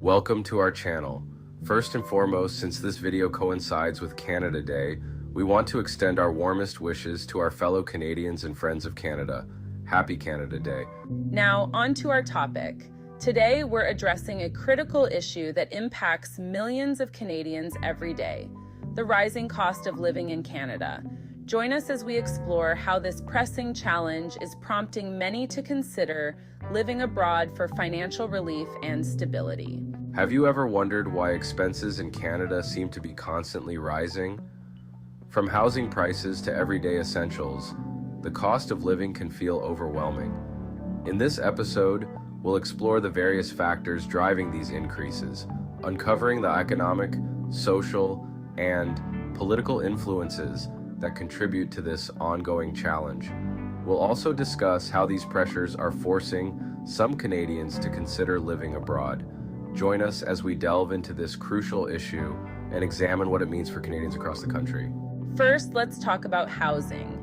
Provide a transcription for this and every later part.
Welcome to our channel. First and foremost, since this video coincides with Canada Day, we want to extend our warmest wishes to our fellow Canadians and friends of Canada. Happy Canada Day. Now, on to our topic. Today, we're addressing a critical issue that impacts millions of Canadians every day: the rising cost of living in Canada. Join us as we explore how this pressing challenge is prompting many to consider living abroad for financial relief and stability. Have you ever wondered why expenses in Canada seem to be constantly rising? From housing prices to everyday essentials, the cost of living can feel overwhelming. In this episode, we'll explore the various factors driving these increases, uncovering the economic, social, and political influences that contribute to this ongoing challenge. We'll also discuss how these pressures are forcing some Canadians to consider living abroad. Join us as we delve into this crucial issue and examine what it means for Canadians across the country. First, let's talk about housing.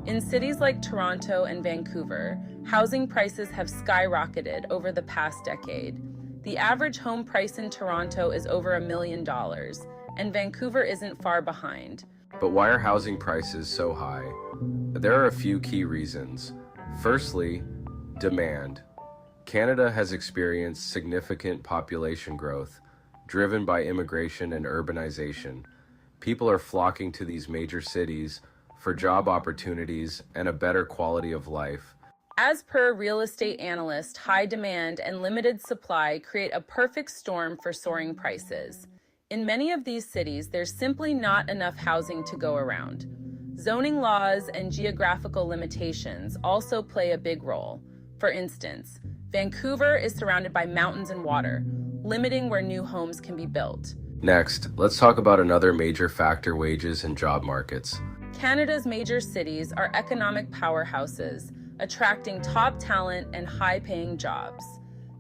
In cities like Toronto and Vancouver, housing prices have skyrocketed over the past decade. The average home price in Toronto is over $1 million, and Vancouver isn't far behind. But why are housing prices so high? There are a few key reasons. Firstly, demand. Canada has experienced significant population growth, driven by immigration and urbanization. People are flocking to these major cities for job opportunities and a better quality of life. As per real estate analyst, high demand and limited supply create a perfect storm for soaring prices. In many of these cities, there's simply not enough housing to go around. Zoning laws and geographical limitations also play a big role. For instance, Vancouver is surrounded by mountains and water, limiting where new homes can be built. Next, let's talk about another major factor: wages and job markets. Canada's major cities are economic powerhouses, attracting top talent and high-paying jobs.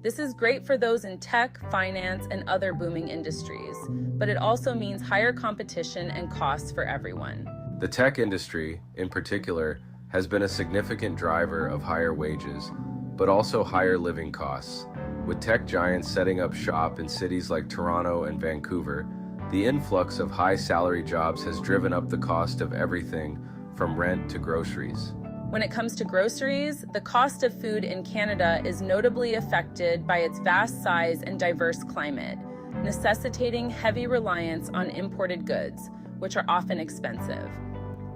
This is great for those in tech, finance, and other booming industries, but it also means higher competition and costs for everyone. The tech industry, in particular, has been a significant driver of higher wages, but also higher living costs. With tech giants setting up shop in cities like Toronto and Vancouver, the influx of high-salary jobs has driven up the cost of everything from rent to groceries. When it comes to groceries, the cost of food in Canada is notably affected by its vast size and diverse climate, necessitating heavy reliance on imported goods, which are often expensive.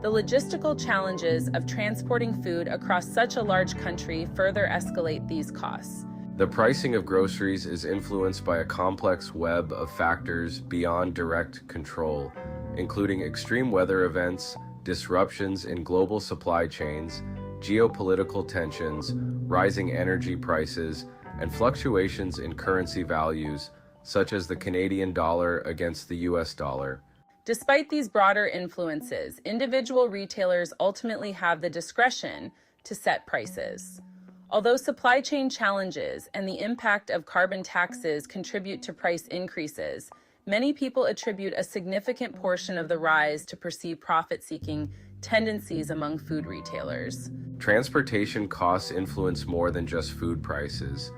The logistical challenges of transporting food across such a large country further escalate these costs. The pricing of groceries is influenced by a complex web of factors beyond direct control, including extreme weather events, disruptions in global supply chains, geopolitical tensions, rising energy prices, and fluctuations in currency values, such as the Canadian dollar against the US dollar. Despite these broader influences, individual retailers ultimately have the discretion to set prices. Although supply chain challenges and the impact of carbon taxes contribute to price increases, many people attribute a significant portion of the rise to perceived profit-seeking tendencies among food retailers. Transportation costs influence more than just food prices.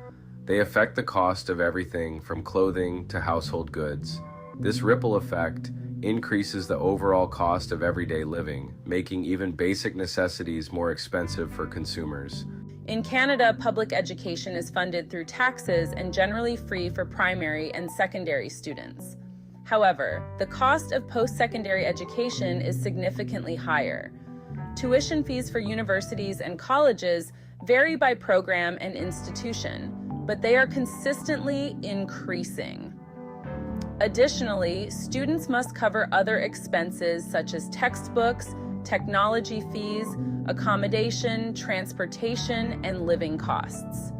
They affect the cost of everything from clothing to household goods. This ripple effect increases the overall cost of everyday living, making even basic necessities more expensive for consumers. In Canada, public education is funded through taxes and generally free for primary and secondary students. However, the cost of post-secondary education is significantly higher. Tuition fees for universities and colleges vary by program and institution, but they are consistently increasing. Additionally, students must cover other expenses such as textbooks, technology fees, accommodation, transportation, and living costs.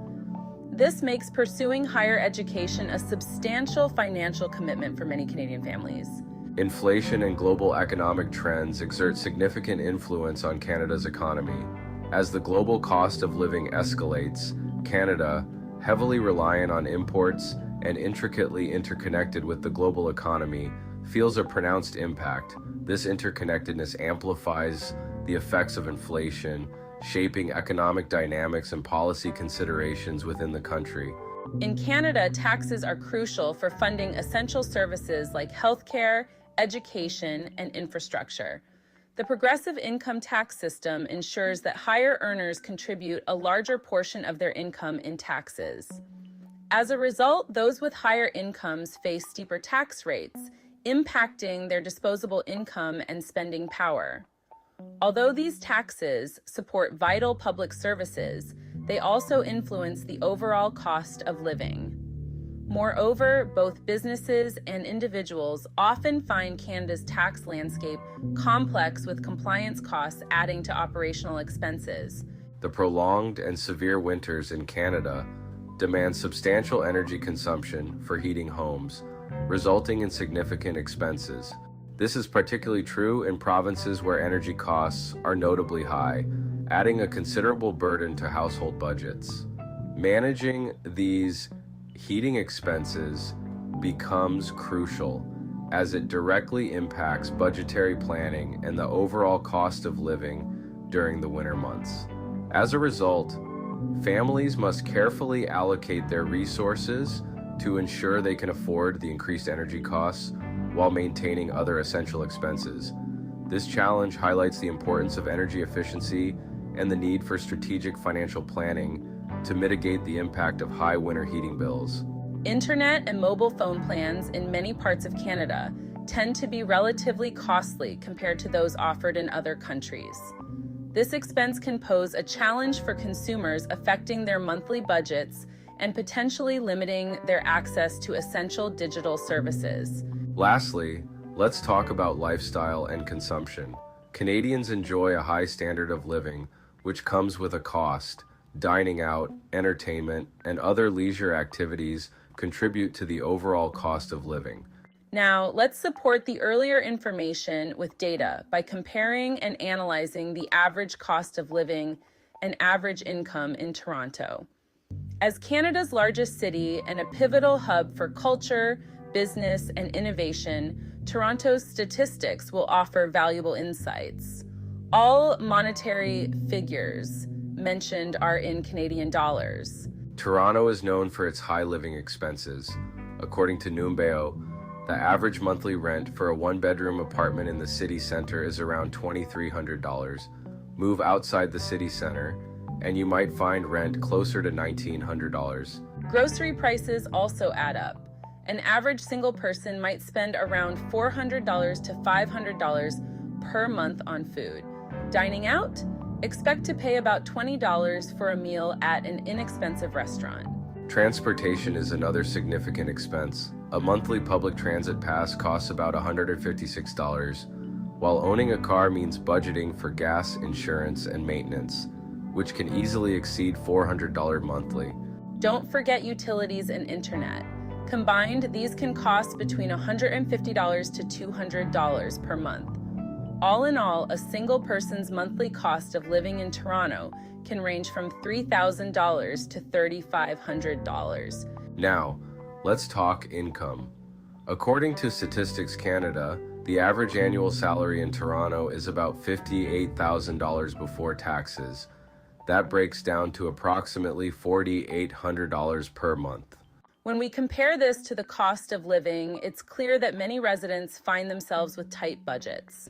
This makes pursuing higher education a substantial financial commitment for many Canadian families. Inflation and global economic trends exert significant influence on Canada's economy. As the global cost of living escalates, Canada, heavily reliant on imports and intricately interconnected with the global economy, feels a pronounced impact. This interconnectedness amplifies the effects of inflation, shaping economic dynamics and policy considerations within the country. In Canada, taxes are crucial for funding essential services like healthcare, education, and infrastructure. The progressive income tax system ensures that higher earners contribute a larger portion of their income in taxes. As a result, those with higher incomes face steeper tax rates, impacting their disposable income and spending power. Although these taxes support vital public services, they also influence the overall cost of living. Moreover, both businesses and individuals often find Canada's tax landscape complex, with compliance costs adding to operational expenses. The prolonged and severe winters in Canada demand substantial energy consumption for heating homes, resulting in significant expenses. This is particularly true in provinces where energy costs are notably high, adding a considerable burden to household budgets. Managing these heating expenses becomes crucial, as it directly impacts budgetary planning and the overall cost of living during the winter months. As a result, families must carefully allocate their resources to ensure they can afford the increased energy costs while maintaining other essential expenses. This challenge highlights the importance of energy efficiency and the need for strategic financial planning to mitigate the impact of high winter heating bills. Internet and mobile phone plans in many parts of Canada tend to be relatively costly compared to those offered in other countries. This expense can pose a challenge for consumers, affecting their monthly budgets and potentially limiting their access to essential digital services. Lastly, let's talk about lifestyle and consumption. Canadians enjoy a high standard of living, which comes with a cost. Dining out, entertainment, and other leisure activities contribute to the overall cost of living. Now, let's support the earlier information with data by comparing and analyzing the average cost of living and average income in Toronto. As Canada's largest city and a pivotal hub for culture, business, and innovation, Toronto's statistics will offer valuable insights. All monetary figures mentioned are in Canadian dollars. Toronto is known for its high living expenses. According to Numbeo, the average monthly rent for a one-bedroom apartment in the city center is around $2,300. Move outside the city center, and you might find rent closer to $1,900. Grocery prices also add up. An average single person might spend around $400 to $500 per month on food. Dining out? Expect to pay about $20 for a meal at an inexpensive restaurant. Transportation is another significant expense. A monthly public transit pass costs about $156, while owning a car means budgeting for gas, insurance, and maintenance, which can easily exceed $400 monthly. Don't forget utilities and internet. Combined, these can cost between $150 to $200 per month. All in all, a single person's monthly cost of living in Toronto can range from $3,000 to $3,500. Now, let's talk income. According to Statistics Canada, the average annual salary in Toronto is about $58,000 before taxes. That breaks down to approximately $4,800 per month. When we compare this to the cost of living, it's clear that many residents find themselves with tight budgets.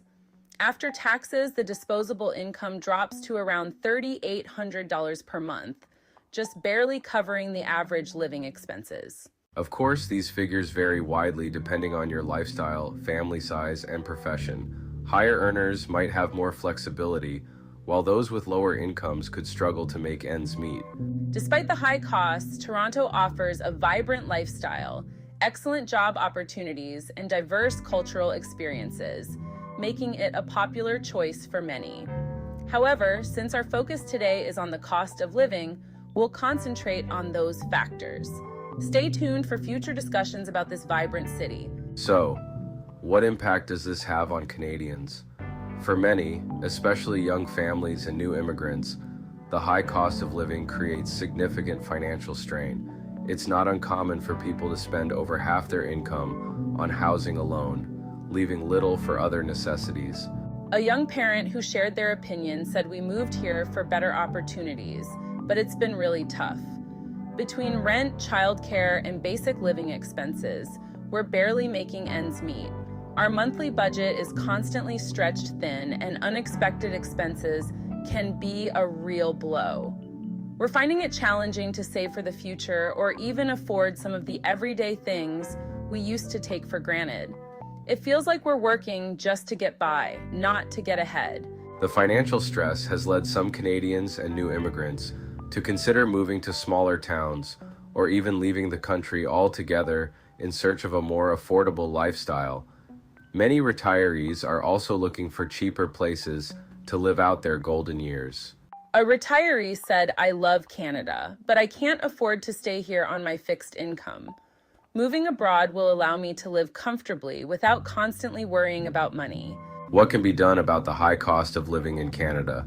After taxes, the disposable income drops to around $3,800 per month, just barely covering the average living expenses. Of course, these figures vary widely depending on your lifestyle, family size, and profession. Higher earners might have more flexibility, while those with lower incomes could struggle to make ends meet. Despite the high costs, Toronto offers a vibrant lifestyle, excellent job opportunities, and diverse cultural experiences, making it a popular choice for many. However, since our focus today is on the cost of living, we'll concentrate on those factors. Stay tuned for future discussions about this vibrant city. So, what impact does this have on Canadians? For many, especially young families and new immigrants, the high cost of living creates significant financial strain. It's not uncommon for people to spend over half their income on housing alone, leaving little for other necessities. A young parent who shared their opinion said, "We moved here for better opportunities, but it's been really tough. Between rent, childcare, and basic living expenses, we're barely making ends meet. Our monthly budget is constantly stretched thin, and unexpected expenses can be a real blow. We're finding it challenging to save for the future or even afford some of the everyday things we used to take for granted. It feels like we're working just to get by, not to get ahead. The financial stress has led some Canadians and new immigrants to consider moving to smaller towns or even leaving the country altogether in search of a more affordable lifestyle. Many retirees are also looking for cheaper places to live out their golden years. A retiree said, "I love Canada, but I can't afford to stay here on my fixed income. Moving abroad will allow me to live comfortably without constantly worrying about money." What can be done about the high cost of living in Canada?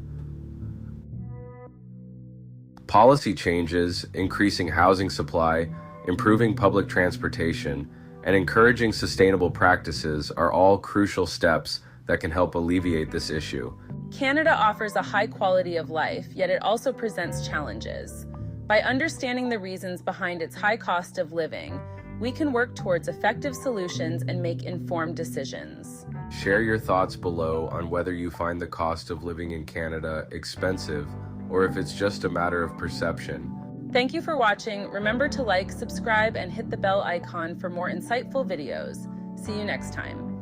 Policy changes, increasing housing supply, improving public transportation, and encouraging sustainable practices are all crucial steps that can help alleviate this issue. Canada offers a high quality of life, yet it also presents challenges. By understanding the reasons behind its high cost of living, we can work towards effective solutions and make informed decisions. Share your thoughts below on whether you find the cost of living in Canada expensive or if it's just a matter of perception. Thank you for watching. Remember to like, subscribe, and hit the bell icon for more insightful videos. See you next time.